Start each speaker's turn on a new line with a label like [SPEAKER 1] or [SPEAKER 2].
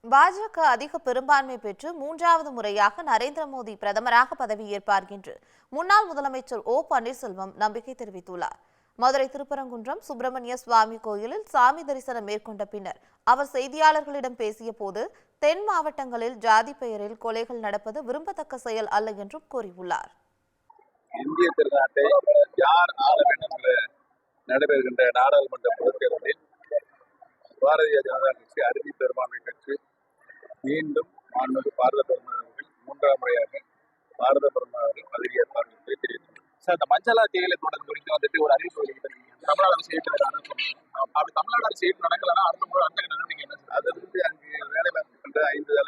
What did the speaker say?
[SPEAKER 1] பாஜக அதிக பெரும்பான்மை பெற்று மூன்றாவது முறையாக நரேந்திர மோடி பிரதமராக பதவியேற்பார் என்று முன்னாள் முதலமைச்சர் ஓ பன்னீர்செல்வம் நம்பிக்கை தெரிவித்துள்ளார். மதுரை திருப்பரங்குன்றம் சுப்பிரமணிய சுவாமி கோயிலில் சாமி தரிசனம் மேற்கொண்ட பின்னர் அவர் செய்தியாளர்களிடம் பேசிய போது, தென் மாவட்டங்களில் ஜாதி பெயரில் கொலைகள் நடப்பது விரும்பத்தக்க செயல் அல்ல என்றும் கூறியுள்ளார்.
[SPEAKER 2] இந்திய திருநாட்டை யார் ஆள வேண்டும் என்று நடைபெறுகின்ற நாடாளுமன்ற பொதுத் தேர்தலில் பாரதிய ஜனதா கட்சி அறுதி பெரும்பான்மை பெற்று மீண்டும் மாண்புமிகு பாரத பிரதமர் அவர்கள் மூன்றாம் முறையாக பாரத பிரதமர் அவர்கள் பதவியேற்பார் என்பதை தெரிவித்துள்ளார்.
[SPEAKER 3] சார், இந்த மஞ்சளா தேயிலை தோட்டம் குறித்து ஒரு அறிவிப்பு வெளியிட்டிருக்கீங்க. தமிழ்நாடு அரசு அப்படி தமிழ்நாடு அரசு நடக்கலன்னா அடுத்த முறை அடுத்த நடவடிக்கை என்ன?
[SPEAKER 2] அதிலிருந்து அங்கு வேலை பார்க்கின்ற 5